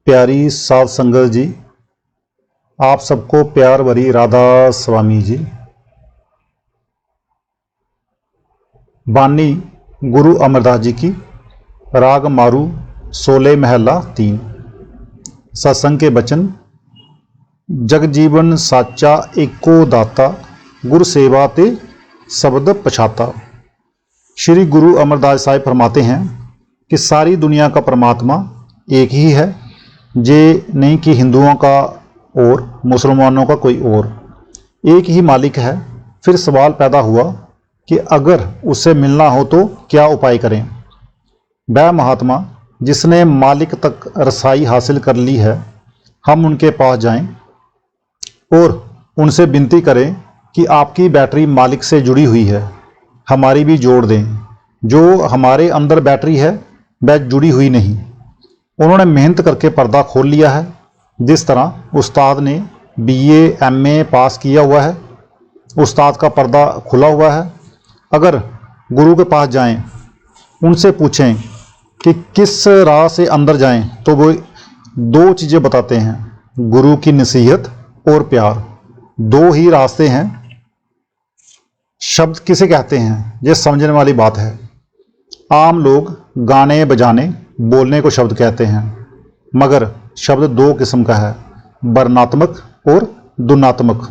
प्यारी साध संगत जी, आप सबको प्यार भरी राधा स्वामी जी। बानी गुरु अमरदास जी की, राग मारू, 16 महला 3। सत्संग के बचन। जग जीवन साचा एको दाता, गुर सेवा ते शब्द पछाता। श्री गुरु अमरदास साहिब फरमाते हैं कि सारी दुनिया का परमात्मा एक ही है, ये नहीं कि हिंदुओं का और मुसलमानों का कोई और, एक ही मालिक है। फिर सवाल पैदा हुआ कि अगर उससे मिलना हो तो क्या उपाय करें। वह महात्मा जिसने मालिक तक रसाई हासिल कर ली है, हम उनके पास जाएं और उनसे विनती करें कि आपकी बैटरी मालिक से जुड़ी हुई है, हमारी भी जोड़ दें। जो हमारे अंदर बैटरी है वह जुड़ी हुई नहीं। उन्होंने मेहनत करके पर्दा खोल लिया है। जिस तरह उस्ताद ने BA MA पास किया हुआ है, उस्ताद का पर्दा खुला हुआ है। अगर गुरु के पास जाएं, उनसे पूछें कि किस राह से अंदर जाएं, तो वो दो चीज़ें बताते हैं, गुरु की नसीहत और प्यार। दो ही रास्ते हैं। शब्द किसे कहते हैं, ये समझने वाली बात है। आम लोग गाने बजाने बोलने को शब्द कहते हैं, मगर शब्द दो किस्म का है, वर्णात्मक और ध्वन्यात्मक।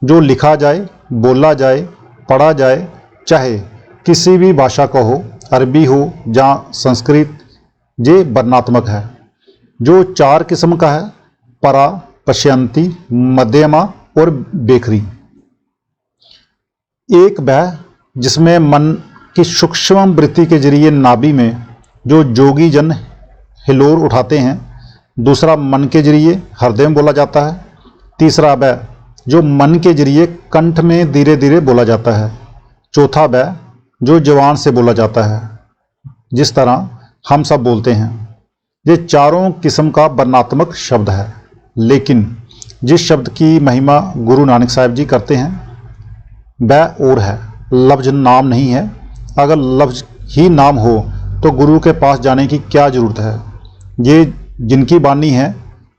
जो लिखा जाए, बोला जाए, पढ़ा जाए, चाहे किसी भी भाषा का हो, अरबी हो या संस्कृत, ये वर्णात्मक है। जो 4 किस्म का है, परा, पश्यंती, मध्यमा और बेखरी। एक वह जिसमें मन की सूक्ष्म वृत्ति के जरिए नाभि में जो जोगी जन हिलोर उठाते हैं। दूसरा मन के जरिए हृदय में बोला जाता है। तीसरा वह जो मन के जरिए कंठ में धीरे धीरे बोला जाता है। चौथा वह जो जवान से बोला जाता है, जिस तरह हम सब बोलते हैं। ये चारों किस्म का वर्णात्मक शब्द है। लेकिन जिस शब्द की महिमा गुरु नानक साहिब जी करते हैं वह और है, लफ्ज नाम नहीं है। अगर लफ्ज ही नाम हो तो गुरु के पास जाने की क्या ज़रूरत है। ये जिनकी बानी है,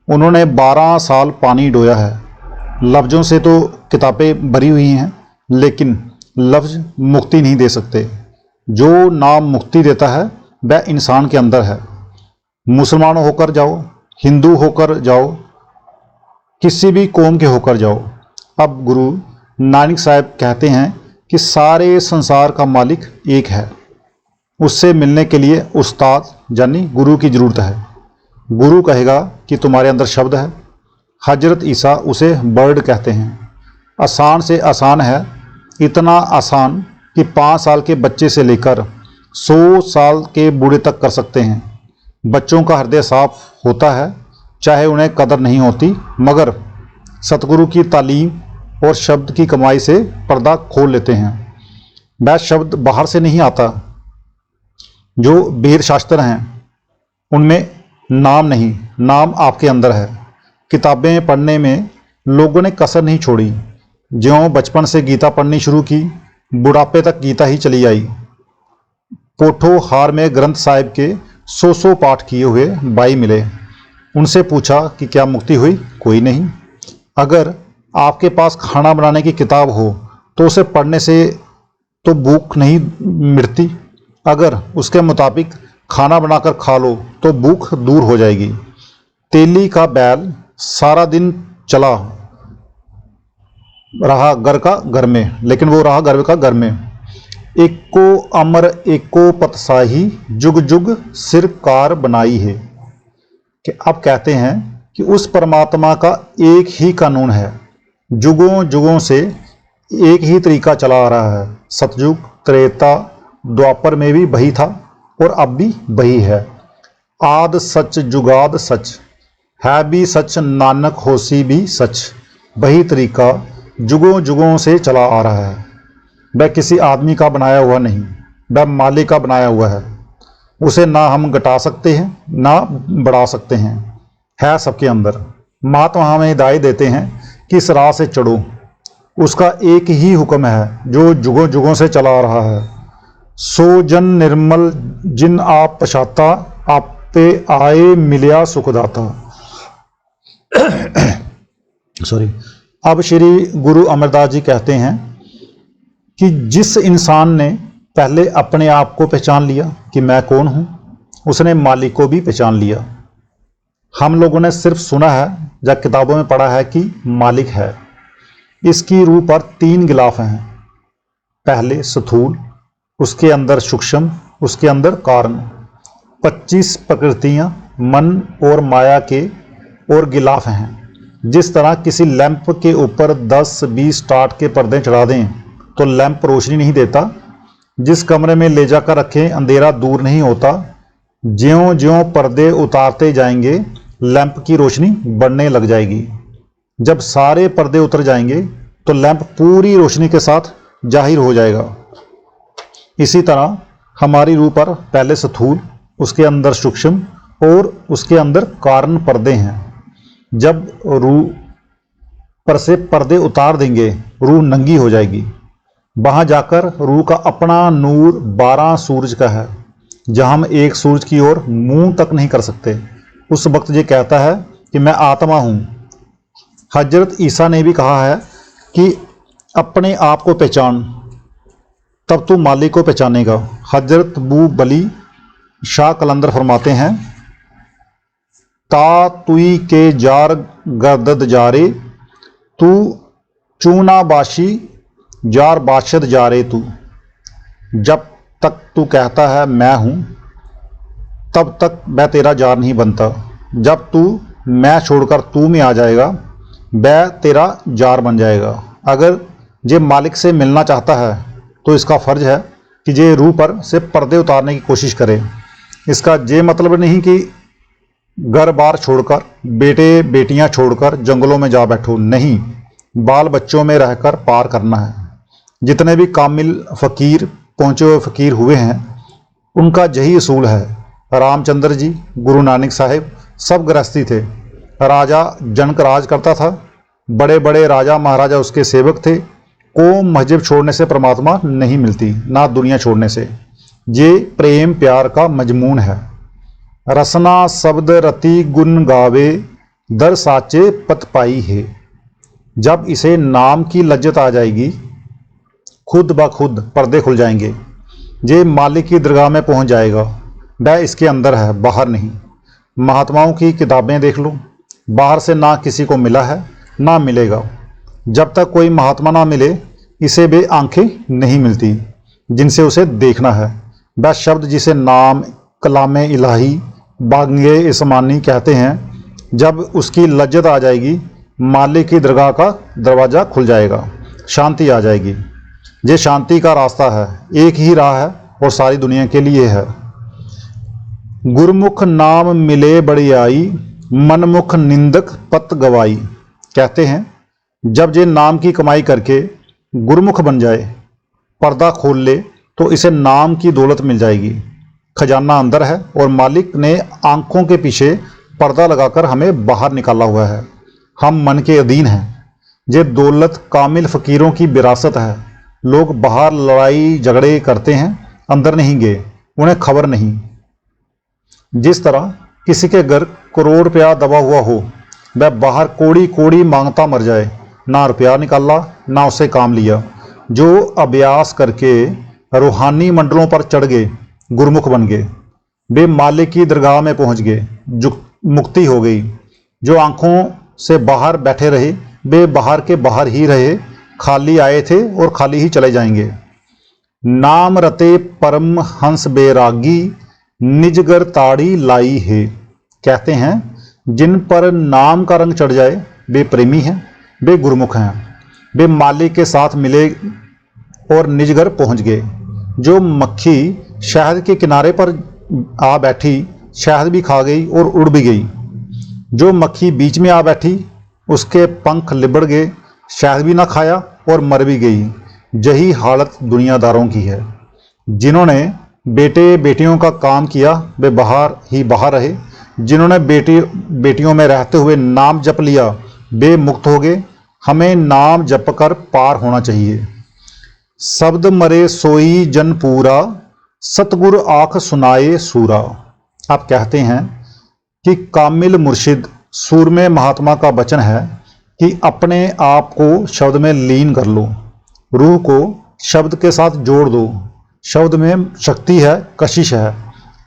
उन्होंने 12 साल पानी डोया है। लफ्ज़ों से तो किताबें भरी हुई हैं, लेकिन लफ्ज़ मुक्ति नहीं दे सकते। जो नाम मुक्ति देता है वह इंसान के अंदर है। मुसलमान होकर जाओ, हिंदू होकर जाओ, किसी भी कौम के होकर जाओ। अब गुरु नानक साहिब कहते हैं कि सारे संसार का मालिक एक है। उससे मिलने के लिए उस्ताद यानी गुरु की ज़रूरत है। गुरु कहेगा कि तुम्हारे अंदर शब्द है। हजरत ईसा उसे वर्ड कहते हैं। आसान से आसान है, इतना आसान कि 5 साल के बच्चे से लेकर 100 साल के बूढ़े तक कर सकते हैं। बच्चों का हृदय साफ होता है, चाहे उन्हें कदर नहीं होती, मगर सतगुरु की तालीम और शब्द की कमाई से पर्दा खोल लेते हैं। वह शब्द बाहर से नहीं आता। जो वेद शास्त्र हैं उनमें नाम नहीं, नाम आपके अंदर है। किताबें पढ़ने में लोगों ने कसर नहीं छोड़ी। ज्यों बचपन से गीता पढ़नी शुरू की, बुढ़ापे तक गीता ही चली आई। कोठो हार में ग्रंथ साहिब के 100 पाठ किए हुए बाई मिले। उनसे पूछा कि क्या मुक्ति हुई? कोई नहीं। अगर आपके पास खाना बनाने की किताब हो तो उसे पढ़ने से तो भूख नहीं मिटती। अगर उसके मुताबिक खाना बनाकर खा लो तो भूख दूर हो जाएगी। तेली का बैल सारा दिन चला रहा घर का घर में, लेकिन वो रहा घर का घर में। एको अमर एको पतसाही, जुग जुग सिर कार बनाई है। कि अब कहते हैं कि उस परमात्मा का एक ही कानून है, जुगों जुगों से एक ही तरीका चला आ रहा है। सतयुग, त्रेता, द्वापर में भी वही था और अब भी वही है। आद सच जुगाद सच है भी सच, नानक होसी भी सच। वही तरीका जुगों जुगों से चला आ रहा है। वह किसी आदमी का बनाया हुआ नहीं, वह मालिक का बनाया हुआ है। उसे ना हम घटा सकते हैं ना बढ़ा सकते हैं, है सबके अंदर। महात्मा हमें हिदायत देते हैं कि इस राह से चढ़ो। उसका एक ही हुक्म है जो जुगों जुगों से चला आ रहा है। सो जन निर्मल जिन आप पछाता, आप पे आए मिलिया सुखदाता। सॉरी। अब श्री गुरु अमरदास जी कहते हैं कि जिस इंसान ने पहले अपने आप को पहचान लिया कि मैं कौन हूँ, उसने मालिक को भी पहचान लिया। हम लोगों ने सिर्फ सुना है या किताबों में पढ़ा है कि मालिक है। इसकी रूह पर 3 गिलाफ हैं, पहले स्थूल, उसके अंदर सूक्ष्म, उसके अंदर कारण। 25 प्रकृतियाँ मन और माया के और गिलाफ हैं। जिस तरह किसी लैंप के ऊपर 10-20 टाट के पर्दे चढ़ा दें तो लैंप रोशनी नहीं देता, जिस कमरे में ले जाकर रखें अंधेरा दूर नहीं होता। ज्यों-ज्यों पर्दे उतारते जाएंगे लैंप की रोशनी बढ़ने लग जाएगी। जब सारे पर्दे उतर जाएंगे तो लैंप पूरी रोशनी के साथ जाहिर हो जाएगा। इसी तरह हमारी रूह पर पहले स्थूल, उसके अंदर सूक्ष्म और उसके अंदर कारण पर्दे हैं। जब रूह पर से पर्दे उतार देंगे रूह नंगी हो जाएगी। वहाँ जाकर रूह का अपना नूर 12 सूरज का है, जहाँ हम एक सूरज की ओर मुंह तक नहीं कर सकते। उस वक्त ये कहता है कि मैं आत्मा हूँ। हजरत ईसा ने भी कहा है कि अपने आप को पहचान, तब तू मालिक को पहचानेगा। हजरत बू बली शाह कलंदर फरमाते हैं, ता तुई के जार गर्दद जारे, तू चूना बाशी जार बाशद जारे तू। जब तक तू कहता है मैं हूँ, तब तक मैं तेरा जार नहीं बनता। जब तू मैं छोड़कर तू में आ जाएगा, वह तेरा जार बन जाएगा। अगर ये मालिक से मिलना चाहता है तो इसका फ़र्ज है कि ये रूह पर से पर्दे उतारने की कोशिश करे। इसका ये मतलब नहीं कि घर बार छोड़कर, बेटे बेटियां छोड़कर जंगलों में जा बैठो, नहीं। बाल बच्चों में रहकर पार करना है। जितने भी कामिल फ़कीर, पहुँचे हुए फ़कीर हुए हैं, उनका यही असूल है। रामचंद्र जी, गुरु नानक साहिब सब गृहस्थी थे। राजा जनक राज करता था, बड़े बड़े राजा महाराजा उसके सेवक थे। कौम मस्जिद छोड़ने से परमात्मा नहीं मिलती, ना दुनिया छोड़ने से। ये प्रेम प्यार का मजमून है। रसना शब्द रति गुण गावे, दर साचे पत पाई है। जब इसे नाम की लज्जत आ जाएगी, खुद ब खुद पर्दे खुल जाएंगे। ये मालिक की दरगाह में पहुंच जाएगा। वह इसके अंदर है, बाहर नहीं। महात्माओं की किताबें देख लो, बाहर से ना किसी को मिला है ना मिलेगा। जब तक कोई महात्मा ना मिले, इसे वे आंखें नहीं मिलती जिनसे उसे देखना है। वह शब्द जिसे नाम कलाम इलाही बांगे इस्मानी कहते हैं, जब उसकी लज्जत आ जाएगी, मालिक की दरगाह का दरवाज़ा खुल जाएगा, शांति आ जाएगी। ये शांति का रास्ता है, एक ही राह है और सारी दुनिया के लिए है। गुरमुख नाम मिले बड़ियाई, मनमुख निंदक पत गवाई। कहते हैं जब ये नाम की कमाई करके गुरमुख बन जाए, पर्दा खोल ले, तो इसे नाम की दौलत मिल जाएगी। खजाना अंदर है और मालिक ने आंखों के पीछे पर्दा लगाकर हमें बाहर निकाला हुआ है। हम मन के अधीन हैं। ये दौलत कामिल फ़कीरों की विरासत है। लोग बाहर लड़ाई झगड़े करते हैं, अंदर नहीं गए, उन्हें खबर नहीं। जिस तरह किसी के घर करोड़ रुपया दबा हुआ हो, वह बाहर कोड़ी कोड़ी मांगता मर जाए, ना रुपया निकाला ना उससे काम लिया। जो अभ्यास करके रूहानी मंडलों पर चढ़ गए, गुरमुख बन गए, वे मालिक की दरगाह में पहुंच गए, मुक्ति हो गई। जो आंखों से बाहर बैठे रहे, वे बाहर के बाहर ही रहे, खाली आए थे और खाली ही चले जाएंगे। नाम रते परम हंस बैरागी, निजगर ताड़ी लाई है। कहते हैं जिन पर नाम का रंग चढ़ जाए, वे प्रेमी हैं, वे गुरमुख हैं, वे मालिक के साथ मिले और निजगर पहुंच गए। जो मक्खी शहद के किनारे पर आ बैठी, शहद भी खा गई और उड़ भी गई। जो मक्खी बीच में आ बैठी, उसके पंख लिबड़ गए, शहद भी ना खाया और मर भी गई। यही हालत दुनियादारों की है। जिन्होंने बेटे बेटियों का काम किया, वे बाहर ही बाहर रहे। जिन्होंने बेटियों में रहते हुए नाम जप लिया, वे मुक्त हो गए। हमें नाम जप कर पार होना चाहिए। शब्द मरे सोई जन पूरा, सतगुर आँख सुनाए सूरा। आप कहते हैं कि कामिल मुर्शिद सूर में महात्मा का वचन है कि अपने आप को शब्द में लीन कर लो, रूह को शब्द के साथ जोड़ दो। शब्द में शक्ति है, कशिश है,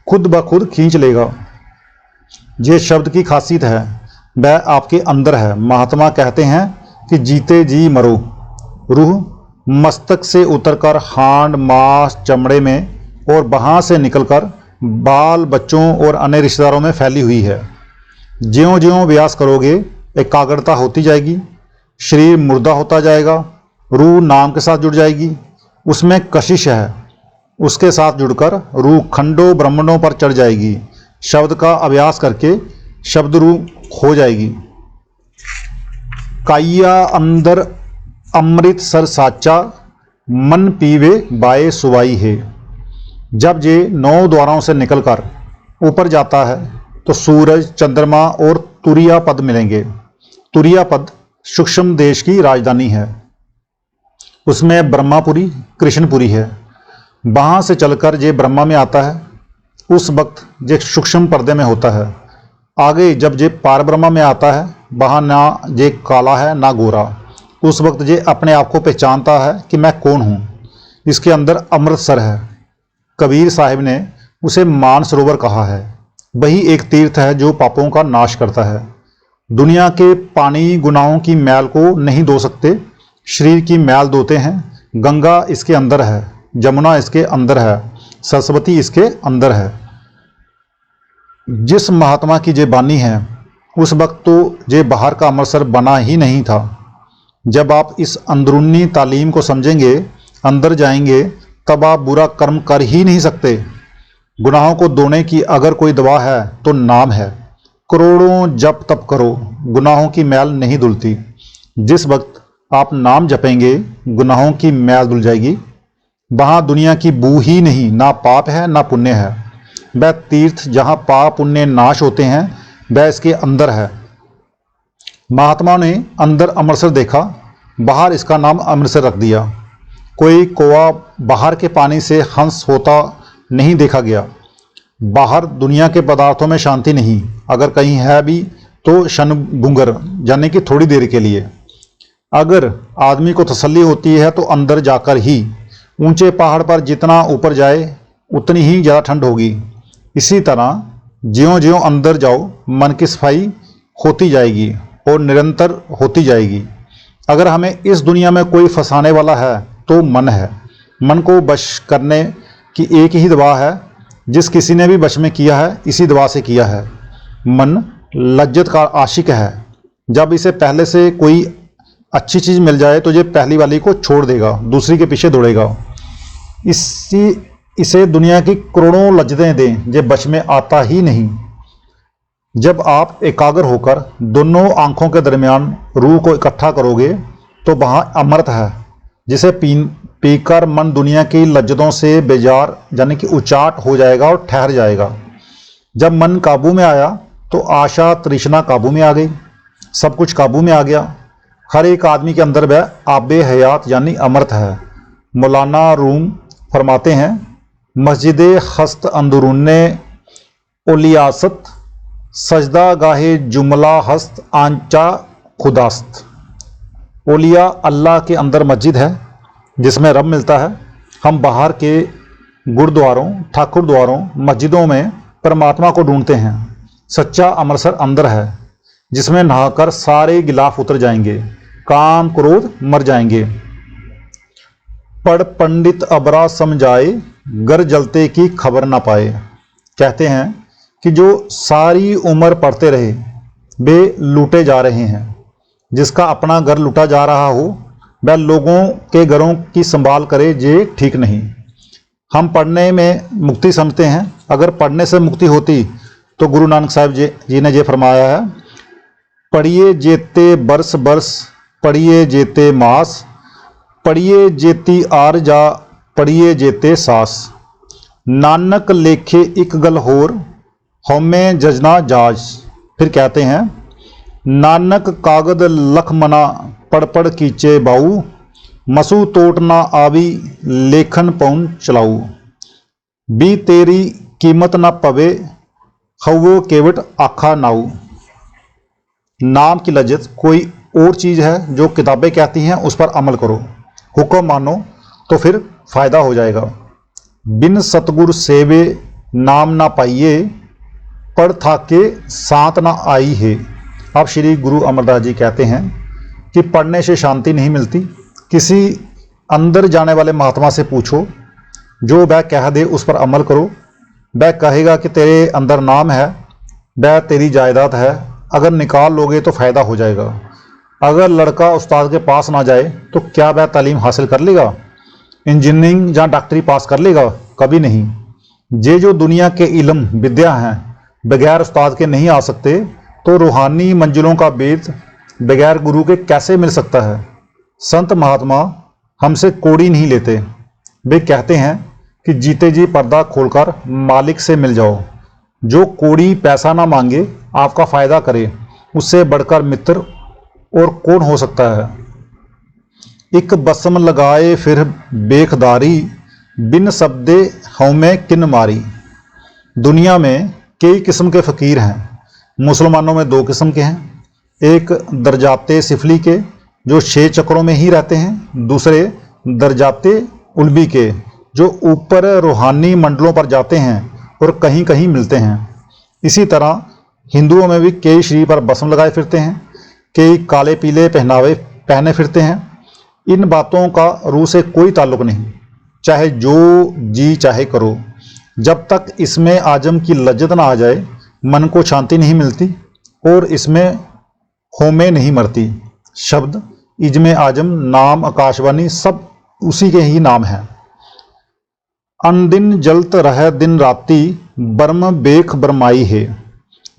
खुद ब खुद खींच लेगा। ये शब्द की खासियत है, वह आपके अंदर है। महात्मा कहते हैं कि जीते जी मरो। रूह मस्तक से उतरकर हांड, मांस, चमड़े में और वहाँ से निकलकर बाल बच्चों और अन्य रिश्तेदारों में फैली हुई है। ज्यों ज्यों व्यास करोगे एकाग्रता होती जाएगी, शरीर मुर्दा होता जाएगा, रूह नाम के साथ जुड़ जाएगी, उसमें कशिश है, उसके साथ जुड़कर रूह खंडों ब्रह्मांडों पर चढ़ जाएगी। शब्द का अभ्यास करके शब्द रूह हो जाएगी। काइया अंदर अमृत सर साचा, मन पीवे बाए सुवाई है। जब ये 9 द्वारों से निकलकर ऊपर जाता है तो सूरज, चंद्रमा और तुरिया पद मिलेंगे। तुरिया पद सूक्ष्म देश की राजधानी है, उसमें ब्रह्मापुरी, कृष्णपुरी है। वहाँ से चलकर ये ब्रह्मा में आता है, उस वक्त ये सूक्ष्म पर्दे में होता है। आगे जब ये पार ब्रह्मा में आता है, वहाँ ना ये काला है ना गोरा, उस वक्त ये अपने आप को पहचानता है कि मैं कौन हूँ। इसके अंदर अमृतसर है। कबीर साहिब ने उसे मानसरोवर कहा है। वही एक तीर्थ है जो पापों का नाश करता है। दुनिया के पानी गुनाहों की मैल को नहीं धो सकते, शरीर की मैल धोते हैं। गंगा इसके अंदर है, जमुना इसके अंदर है, सरस्वती इसके अंदर है। जिस महात्मा की ये बानी है, उस वक्त तो ये बाहर का अमृतसर बना ही नहीं था। जब आप इस अंदरूनी तालीम को समझेंगे, अंदर जाएंगे, तब आप बुरा कर्म कर ही नहीं सकते। गुनाहों को धोने की अगर कोई दवा है तो नाम है। करोड़ों जप तप करो, गुनाहों की मैल नहीं धुलती। जिस वक्त आप नाम जपेंगे, गुनाहों की मैल धुल जाएगी। वहाँ दुनिया की बू ही नहीं, ना पाप है ना पुण्य है। वह तीर्थ जहाँ पाप पुण्य नाश होते हैं, वह इसके अंदर है। महात्मा ने अंदर अमृतसर देखा, बाहर इसका नाम अमृतसर रख दिया। कोई कौवा बाहर के पानी से हंस होता नहीं देखा गया। बाहर दुनिया के पदार्थों में शांति नहीं, अगर कहीं है भी तो क्षणभंगुर, यानी कि थोड़ी देर के लिए। अगर आदमी को तसल्ली होती है तो अंदर जाकर ही। ऊंचे पहाड़ पर जितना ऊपर जाए उतनी ही ज़्यादा ठंड होगी। इसी तरह ज्यों ज्यों अंदर जाओ, मन की सफाई होती जाएगी और निरंतर होती जाएगी। अगर हमें इस दुनिया में कोई फंसाने वाला है तो मन है। मन को वश करने की एक ही दवा है, जिस किसी ने भी वश में किया है इसी दवा से किया है। मन लज्जत का आशिक है। जब इसे पहले से कोई अच्छी चीज़ मिल जाए तो ये पहली वाली को छोड़ देगा, दूसरी के पीछे दौड़ेगा। इसे दुनिया की करोड़ों लज्जतें दें, ये वश में आता ही नहीं। जब आप एकाग्र होकर दोनों आंखों के दरमियान रूह को इकट्ठा करोगे तो वहाँ अमृत है, जिसे पीकर मन दुनिया की लज्जतों से बेजार, यानी कि उचाट हो जाएगा और ठहर जाएगा। जब मन काबू में आया तो आशा तृष्णा काबू में आ गई, सब कुछ काबू में आ गया। हर एक आदमी के अंदर वह आबे हयात यानी अमृत है। मौलाना रूम फरमाते हैं, मस्जिद हस्त अंदरूने ओलियासत, सजदा गाहे जुमला हस्त आंचा खुदास्त। ओलिया अल्लाह के अंदर मस्जिद है जिसमें रब मिलता है। हम बाहर के गुरुद्वारों, ठाकुर द्वारों, मस्जिदों में परमात्मा को ढूंढते हैं। सच्चा अमृतसर अंदर है, जिसमें नहाकर सारे गिलाफ उतर जाएंगे, काम क्रोध मर जाएंगे। पढ़ पंडित अबरा समझाए, गर जलते की खबर ना पाए। कहते हैं कि जो सारी उम्र पढ़ते रहे वे लूटे जा रहे हैं। जिसका अपना घर लूटा जा रहा हो वह लोगों के घरों की संभाल करे, ये ठीक नहीं। हम पढ़ने में मुक्ति समझते हैं, अगर पढ़ने से मुक्ति होती तो गुरु नानक साहिब जी ने ये फरमाया है, पढ़िए जेते बरस बरस, पढ़िए जेते मास, पढ़िए जेती आर जा, पढ़िए जेते सास। नानक लेखे एक गल होर, हौमे जजना जाज। फिर कहते हैं, नानक कागद लख मना, पढ़ पढ़ कीचे बाऊ, मसू तोट ना आवी, लेखन पौन चलाऊ। भी तेरी कीमत ना पवे, हवो केवट आखा नाऊ। नाम की लज्जत कोई और चीज़ है, जो किताबें कहती हैं उस पर अमल करो, हुक्म मानो तो फिर फ़ायदा हो जाएगा। बिन सतगुर सेवे नाम ना पाइए, पढ़ था के साथ ना आई है। अब श्री गुरु अमरदास जी कहते हैं कि पढ़ने से शांति नहीं मिलती। किसी अंदर जाने वाले महात्मा से पूछो, जो वह कह दे उस पर अमल करो। वह कहेगा कि तेरे अंदर नाम है, वह तेरी जायदाद है, अगर निकाल लोगे तो फ़ायदा हो जाएगा। अगर लड़का उस्ताद के पास ना जाए तो क्या वह तालीम हासिल कर लेगा? इंजीनियरिंग या डॉक्टरी पास कर लेगा? कभी नहीं। ये जो दुनिया के इल्म विद्या हैं बगैर उस्ताद के नहीं आ सकते, तो रूहानी मंजिलों का भेद बगैर गुरु के कैसे मिल सकता है? संत महात्मा हमसे कोड़ी नहीं लेते। वे कहते हैं कि जीते जी पर्दा खोलकर मालिक से मिल जाओ। जो कोड़ी पैसा ना मांगे, आपका फ़ायदा करे, उससे बढ़कर मित्र और कौन हो सकता है? एक बसम लगाए फिर बेखदारी, बिन शब्दे हौमे किन मारी। दुनिया में कई किस्म के फ़कीर हैं। मुसलमानों में दो किस्म के हैं, एक दरजाते सिफली के जो 6 चक्रों में ही रहते हैं, दूसरे दरजाते उल्बी के जो ऊपर रूहानी मंडलों पर जाते हैं और कहीं कहीं मिलते हैं। इसी तरह हिंदुओं में भी कई शरीर पर बसम लगाए फिरते हैं, कई काले पीले पहनावे पहने फिरते हैं। इन बातों का रूह से कोई ताल्लुक़ नहीं, चाहे जो जी चाहे करो। जब तक इसमें आजम की लज्जत ना आ जाए, मन को शांति नहीं मिलती और इसमें होमे नहीं मरती। शब्द, इजमे आजम, नाम, आकाशवाणी सब उसी के ही नाम हैं। अनदिन जलत रह दिन राती, बर्म बेख बरमाई है।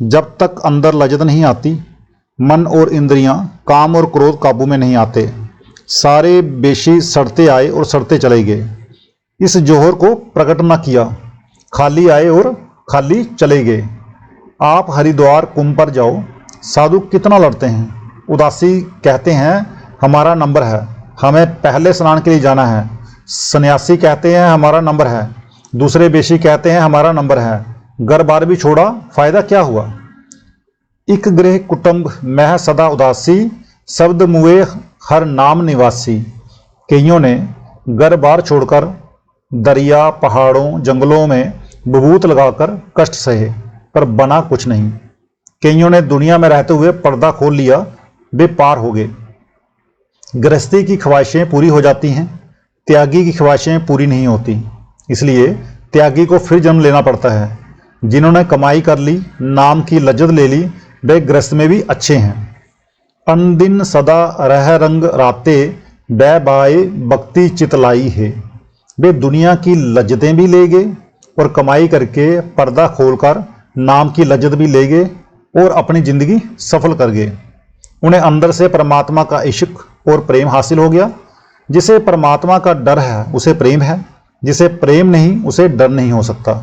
जब तक अंदर लज्जत नहीं आती, मन और इंद्रियां, काम और क्रोध काबू में नहीं आते, सारे बेशी सड़ते आए और सड़ते चले गए। इस जौहर को प्रकट न किया, खाली आए और खाली चले गए। आप हरिद्वार कुंभ पर जाओ, साधु कितना लड़ते हैं। उदासी कहते हैं हमारा नंबर है, हमें पहले स्नान के लिए जाना है। सन्यासी कहते हैं हमारा नंबर है, दूसरे बेशी कहते हैं हमारा नंबर है। घर बार भी छोड़ा, फ़ायदा क्या हुआ? इक गृह कुटुंब मह सदा उदासी, शब्द मुए हर नाम निवासी। कईयों ने घर बार छोड़कर दरिया, पहाड़ों, जंगलों में बबूत लगाकर कष्ट सहे, पर बना कुछ नहीं। कईयों ने दुनिया में रहते हुए पर्दा खोल लिया, वे पार हो गए। गृहस्थी की ख्वाहिशें पूरी हो जाती हैं, त्यागी की ख्वाहिशें पूरी नहीं होती। इसलिए त्यागी को फिर जन्म लेना पड़ता है। जिन्होंने कमाई कर ली, नाम की लज्जत ले ली, वे गृहस्थ में भी अच्छे हैं। अनदिन सदा रह रंग राते, बै बाए भक्ति चितलाई है। वे दुनिया की लज्जतें भी ले गए और कमाई करके पर्दा खोलकर नाम की लज्जत भी ले गए और अपनी ज़िंदगी सफल कर गए। उन्हें अंदर से परमात्मा का इश्क और प्रेम हासिल हो गया। जिसे परमात्मा का डर है उसे प्रेम है, जिसे प्रेम नहीं उसे डर नहीं हो सकता।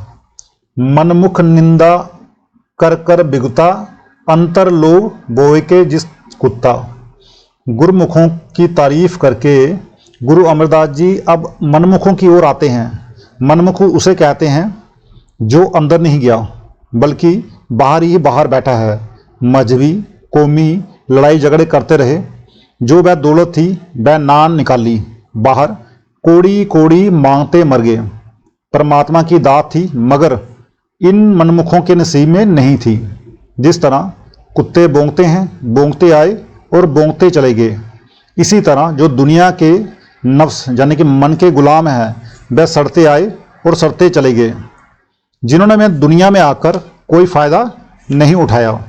मनमुख निंदा कर कर बिगुता, अंतर लोभ बोए के जिस कुत्ता। गुरुमुखों की तारीफ करके गुरु अमरदास जी अब मनमुखों की ओर आते हैं। मनमुख उसे कहते हैं जो अंदर नहीं गया बल्कि बाहर ही बाहर बैठा है। मजहबी कौमी लड़ाई झगड़े करते रहे, जो वह दौलत थी वह नान निकाली बाहर, कोड़ी कोड़ी मांगते मर गए। परमात्मा की दात थी मगर इन मनमुखों के नसीब में नहीं थी। जिस तरह कुत्ते बोंगते हैं, बोंगते आए और बोंगते चले गए, इसी तरह जो दुनिया के नफ्स यानी कि मन के गुलाम हैं वह सड़ते आए और सड़ते चले गए। जिन्होंने मैं दुनिया में आकर कोई फ़ायदा नहीं उठाया।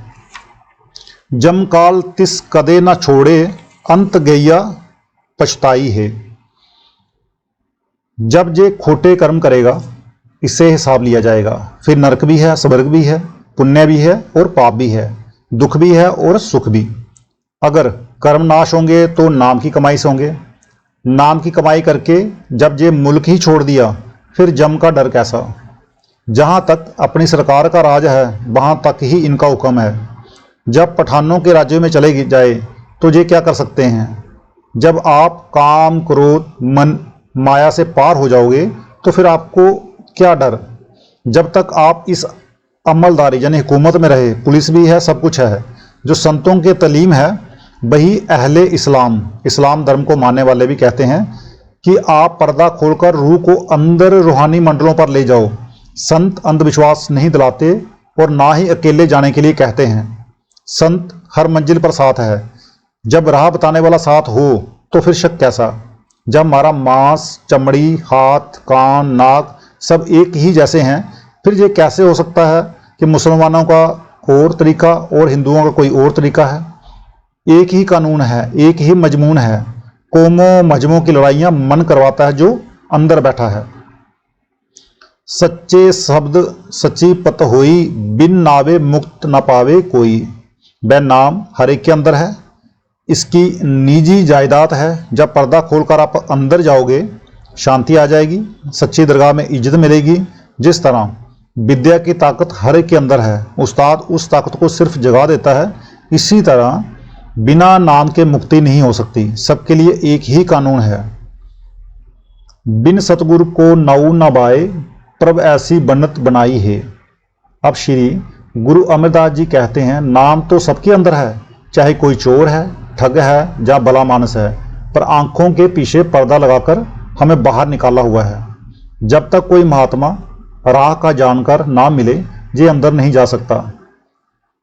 जमकाल तिस कदे न छोड़े, अंत गैया पछताई है। जब जे खोटे कर्म करेगा इससे हिसाब लिया जाएगा। फिर नरक भी है, स्वर्ग भी है, पुण्य भी है और पाप भी है, दुख भी है और सुख भी। अगर कर्म नाश होंगे तो नाम की कमाई से होंगे। नाम की कमाई करके जब ये मुल्क ही छोड़ दिया फिर जम का डर कैसा। जहाँ तक अपनी सरकार का राज है वहाँ तक ही इनका हुक्म है। जब पठानों के राज्यों में चले जाए तो ये क्या कर सकते हैं। जब आप काम क्रोध मन माया से पार हो जाओगे तो फिर आपको क्या डर। जब तक आप इस अमलदारी यानी हुकूमत में रहे, पुलिस भी है, सब कुछ है, जो संतों के तलीम है वही अहले इस्लाम, इस्लाम धर्म को मानने वाले भी कहते हैं कि आप पर्दा खोलकर रूह को अंदर रूहानी मंडलों पर ले जाओ। संत अंधविश्वास नहीं दिलाते और ना ही अकेले जाने के लिए कहते हैं। संत हर मंजिल पर साथ है। जब राह बताने वाला साथ हो तो फिर शक कैसा। जब हमारा मांस, चमड़ी, हाथ, कान, नाक सब एक ही जैसे हैं, फिर ये कैसे हो सकता है कि मुसलमानों का और तरीका और हिंदुओं का कोई और तरीका है। एक ही कानून है, एक ही मजमून है। कौमों मजहबों की लड़ाइयाँ मन करवाता है जो अंदर बैठा है। सच्चे शब्द सच्ची पत होई, बिन नावे मुक्त न पावे कोई। वह नाम हर एक के अंदर है, इसकी निजी जायदाद है। जब पर्दा खोलकर आप अंदर जाओगे शांति आ जाएगी, सच्ची दरगाह में इज्जत मिलेगी। जिस तरह विद्या की ताकत हर एक के अंदर है, उस्ताद उस ताकत को सिर्फ जगा देता है, इसी तरह बिना नाम के मुक्ति नहीं हो सकती। सबके लिए एक ही कानून है। बिन सतगुरु को नाऊ न बाए, प्रभ ऐसी बनत बनाई है। अब श्री गुरु अमरदास जी कहते हैं, नाम तो सबके अंदर है, चाहे कोई चोर है, ठग है या भला मानस है, पर आंखों के पीछे पर्दा लगाकर हमें बाहर निकाला हुआ है। जब तक कोई महात्मा राह का जानकर ना मिले, ये अंदर नहीं जा सकता।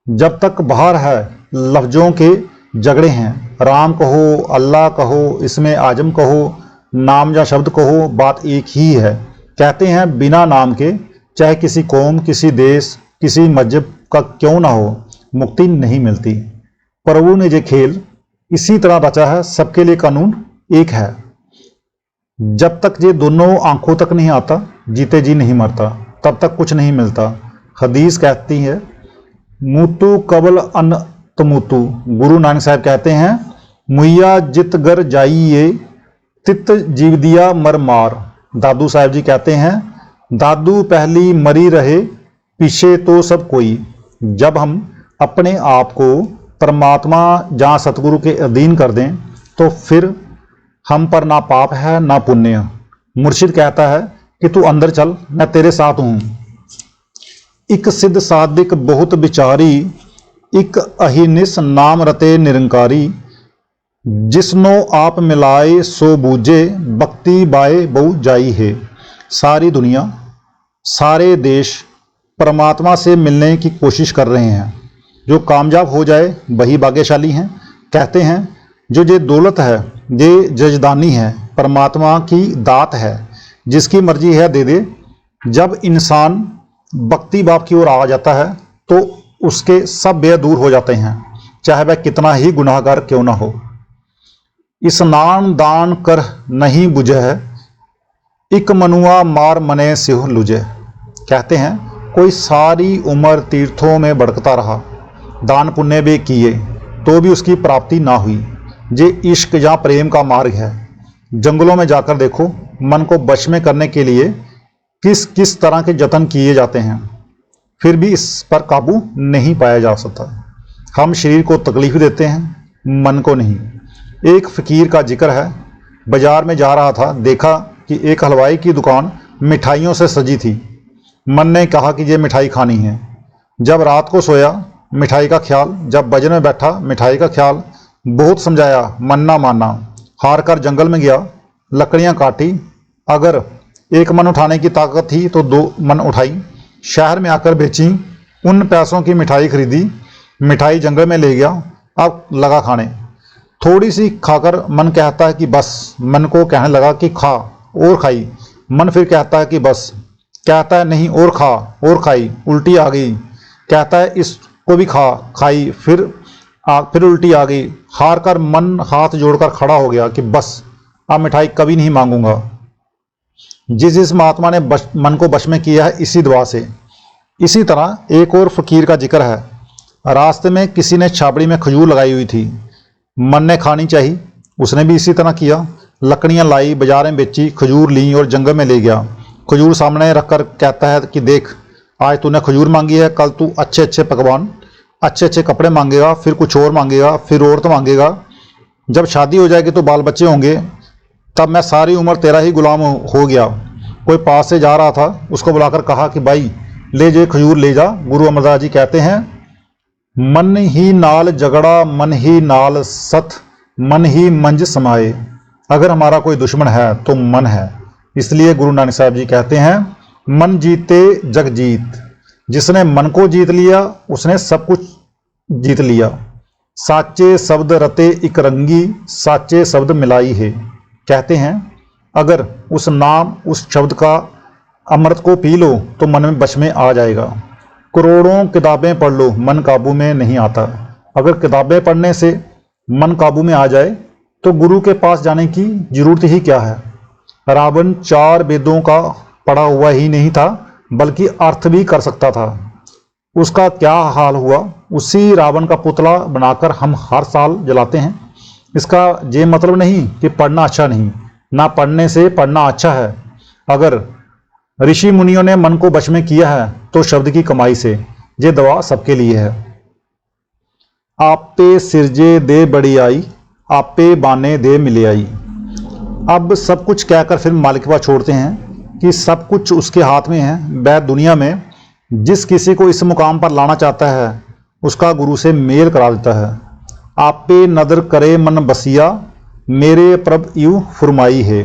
जब तक बाहर है लफ्जों के झगड़े हैं, राम कहो, अल्लाह कहो, इसमें आजम कहो, नाम या शब्द कहो, बात एक ही है। कहते हैं बिना नाम के चाहे किसी कौम, किसी देश, किसी मजहब का क्यों ना हो, मुक्ति नहीं मिलती। प्रभु ने ये खेल इसी तरह रचा है, सबके लिए कानून एक है। जब तक ये दोनों आंखों तक नहीं आता, जीते जी नहीं मरता, तब तक कुछ नहीं मिलता। हदीस कहती है, मुतु कबल अन तमुतु। गुरु नानक साहब कहते हैं, मुइया जित गर जाइए, तित जीव दिया मर मार। दादू साहब जी कहते हैं, दादू पहली मरी रहे, पीछे तो सब कोई। जब हम अपने आप को परमात्मा जहाँ सतगुरु के अधीन कर दें तो फिर हम पर ना पाप है ना पुण्य। मुर्शिद कहता है कि तू अंदर चल, मैं तेरे साथ हूँ। इक सिद्ध साधिक बहुत विचारी, इक अहिनिस नाम रते निरंकारी। जिसनो आप मिलाए सो बूझे, भक्ति बाए बहु जाई है। सारी दुनिया, सारे देश परमात्मा से मिलने की कोशिश कर रहे हैं। जो कामयाब हो जाए वही भाग्यशाली हैं। कहते हैं जो ये दौलत है ये जजदानी है, परमात्मा की दात है, जिसकी मर्जी है दे दे। जब इंसान भक्ति भाव की ओर आ जाता है तो उसके सब भय दूर हो जाते हैं, चाहे वह कितना ही गुनाहगार क्यों ना हो। स्नान दान कर नहीं बुझे, इक मनुआ मार मने सिह लुझे। कहते हैं कोई सारी उम्र तीर्थों में भड़कता रहा, दान पुण्य भी किए, तो भी उसकी प्राप्ति ना हुई। ये इश्क या प्रेम का मार्ग है। जंगलों में जाकर देखो, मन को वश में करने के लिए किस किस तरह के जतन किए जाते हैं, फिर भी इस पर काबू नहीं पाया जा सकता। हम शरीर को तकलीफ देते हैं, मन को नहीं। एक फ़कीर का जिक्र है, बाजार में जा रहा था, देखा कि एक हलवाई की दुकान मिठाइयों से सजी थी। मन ने कहा कि ये मिठाई खानी है। जब रात को सोया, मिठाई का ख्याल, जब बजन में बैठा मिठाई का ख्याल। बहुत समझाया, मन ना माना। हार कर जंगल में गया, लकड़ियां काटी। अगर एक मन उठाने की ताकत थी तो 2 मन उठाई, शहर में आकर बेची। उन पैसों की मिठाई खरीदी, मिठाई जंगल में ले गया। अब लगा खाने। थोड़ी सी खाकर मन कहता है कि बस, मन को कहने लगा कि खा, और खाई। मन फिर कहता है कि बस, कहता है नहीं और खा, और खाई। उल्टी आ गई, कहता है इसको भी खा, खाई, फिर उल्टी आ गई। हार कर मन हाथ जोड़कर खड़ा हो गया कि बस, अब मिठाई कभी नहीं मांगूंगा। जिस महात्मा ने मन को वश में किया है इसी दुआ से। इसी तरह एक और फकीर का जिक्र है। रास्ते में किसी ने छाबड़ी में खजूर लगाई हुई थी, मन ने खानी चाहिए, उसने भी इसी तरह किया। लकड़ियां लाई, बाजार में बेची, खजूर ली और जंगल में ले गया। खजूर सामने रखकर कहता है कि देख, आज तूने खजूर मांगी है, कल तू अच्छे अच्छे पकवान, अच्छे अच्छे कपड़े मांगेगा, फिर कुछ और मांगेगा, फिर औरत मांगेगा। जब शादी हो जाएगी तो बाल बच्चे होंगे, तब मैं सारी उम्र तेरा ही गुलाम हो गया। कोई पास से जा रहा था, उसको बुलाकर कहा कि भाई ले जे खजूर ले जा। गुरु अमरदास जी कहते हैं मन ही नाल झगड़ा मन ही नाल सत, मन ही मंज समाए। अगर हमारा कोई दुश्मन है तो मन है, इसलिए गुरु नानक साहब जी कहते हैं मन जीते जग जीत। जिसने मन को जीत लिया उसने सब कुछ जीत लिया। साचे शब्द रते इक रंगी, साचे शब्द मिलाई है। कहते हैं अगर उस नाम उस शब्द का अमृत को पी लो तो मन में बश में आ जाएगा। करोड़ों किताबें पढ़ लो मन काबू में नहीं आता। अगर किताबें पढ़ने से मन काबू में आ जाए तो गुरु के पास जाने की जरूरत ही क्या है। रावण 4 वेदों का पढ़ा हुआ ही नहीं था बल्कि अर्थ भी कर सकता था। उसका क्या हाल हुआ। उसी रावण का पुतला बनाकर हम हर साल जलाते हैं। इसका ये मतलब नहीं कि पढ़ना अच्छा नहीं, ना पढ़ने से पढ़ना अच्छा है। अगर ऋषि मुनियों ने मन को वश में किया है तो शब्द की कमाई से। ये दवा सबके लिए है। आपे सिरजे दे बड़ी आई, आपे बाने दे मिले आई। अब सब कुछ कहकर फिर मालिक के पास छोड़ते हैं कि सब कुछ उसके हाथ में है। वह दुनिया में जिस किसी को इस मुकाम पर लाना चाहता है उसका गुरु से मेल करा देता है। आपे नदर करे मन बसिया, मेरे प्रभु यूं फरमाई है।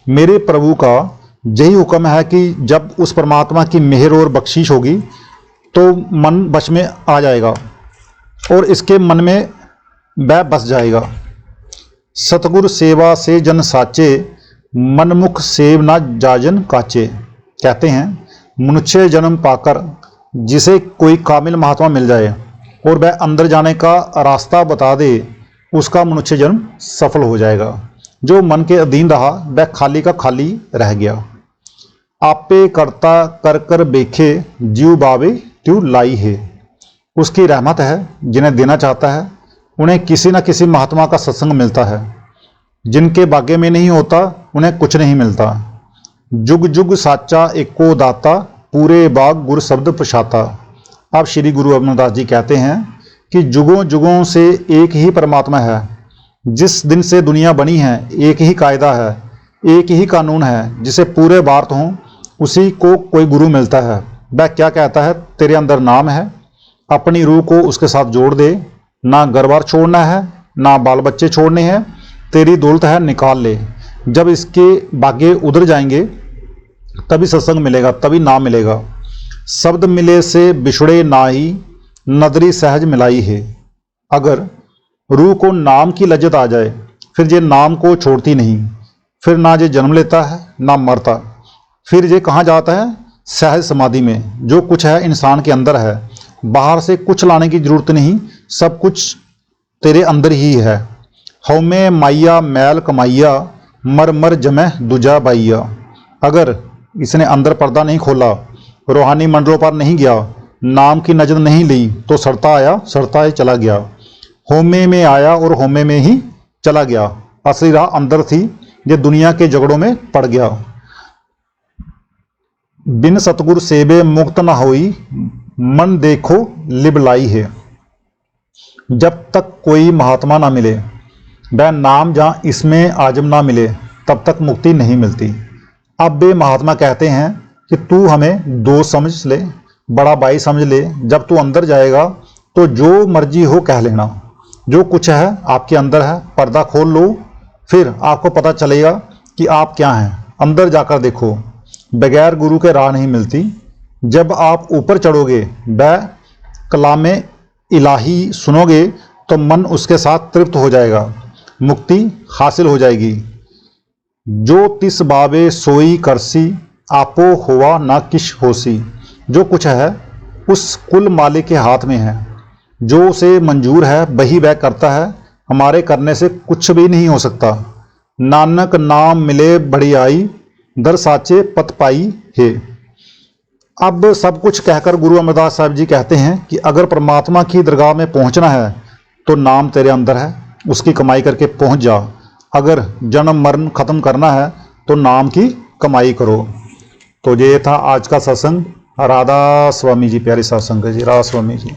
मेरे प्रभु का यही हुक्म है कि जब उस परमात्मा की मेहर और बख्शीश होगी तो मन बश में आ जाएगा और इसके मन में वह बस जाएगा। सतगुर सेवा से जन साचे, मनमुख सेव ना जाजन काचे। कहते हैं मनुष्य जन्म पाकर जिसे कोई कामिल महात्मा मिल जाए और वह अंदर जाने का रास्ता बता दे, उसका मनुष्य जन्म सफल हो जाएगा। जो मन के अधीन रहा वह खाली का खाली रह गया। आपे करता कर कर बेखे, जीव बावे त्यू लाई है। उसकी रहमत है, जिन्हें देना चाहता है उन्हें किसी न किसी महात्मा का सत्संग मिलता है। जिनके भाग्य में नहीं होता उन्हें कुछ नहीं मिलता। जुग जुग साचा एको दाता, पूरे बाग गुर शब्द प्रशाता। अब श्री गुरु अमरदास जी कहते हैं कि जुगों जुगों से एक ही परमात्मा है। जिस दिन से दुनिया बनी है एक ही कायदा है, एक ही कानून है। जिसे पूरे भारत हों उसी को कोई गुरु मिलता है। वह क्या कहता है, तेरे अंदर नाम है, अपनी रूह को उसके साथ जोड़ दे। ना घर बार छोड़ना है, ना बाल बच्चे छोड़ने हैं, तेरी दौलत है निकाल ले। जब इसके भाग्य उधर जाएंगे तभी सत्संग मिलेगा, तभी नाम मिलेगा। शब्द मिले से बिछड़े नाही, नदरी सहज मिलाई है। अगर रूह को नाम की लज्जत आ जाए फिर ये नाम को छोड़ती नहीं। फिर ना ये जन्म लेता है ना मरता। फिर ये कहाँ जाता है, सहज समाधि में। जो कुछ है इंसान के अंदर है, बाहर से कुछ लाने की जरूरत नहीं, सब कुछ तेरे अंदर ही है। हौमे माइया मैल कमाइया, मर मर जमै दूजा बाइया। अगर इसने अंदर पर्दा नहीं खोला, रूहानी मंडलों पर नहीं गया, नाम की नजर नहीं ली तो सड़ता आया सड़ता ही चला गया। होमे में आया और होमे में ही चला गया। असली राह अंदर थी, ये दुनिया के झगड़ों में पड़ गया। बिन सतगुर सेबे मुक्त न होई, मन देखो लिबलाई है। जब तक कोई महात्मा ना मिले, वह नाम जहाँ इसमें आजम ना मिले, तब तक मुक्ति नहीं मिलती। अब वे महात्मा कहते हैं कि तू हमें दोस्त समझ ले, बड़ा भाई समझ ले। जब तू अंदर जाएगा तो जो मर्जी हो कह लेना। जो कुछ है आपके अंदर है, पर्दा खोल लो, फिर आपको पता चलेगा कि आप क्या हैं। अंदर जाकर देखो, बगैर गुरु के राह नहीं मिलती। जब आप ऊपर चढ़ोगे, वह कलामे इलाही सुनोगे तो मन उसके साथ तृप्त हो जाएगा, मुक्ति हासिल हो जाएगी। जो तिस बाबे सोई करसी, आपो हुआ ना किश होसी। जो कुछ है उस कुल मालिक के हाथ में है। जो उसे मंजूर है वही वह करता है, हमारे करने से कुछ भी नहीं हो सकता। नानक नाम मिले बढ़ियाई, दर साचे पत पाई है। अब सब कुछ कहकर गुरु अमरदास साहब जी कहते हैं कि अगर परमात्मा की दरगाह में पहुंचना है तो नाम तेरे अंदर है, उसकी कमाई करके पहुंच जा। अगर जन्म मरण खत्म करना है तो नाम की कमाई करो। तो ये था आज का सत्संग। राधा स्वामी जी, प्यारे सत्संग जी, राधा स्वामी जी।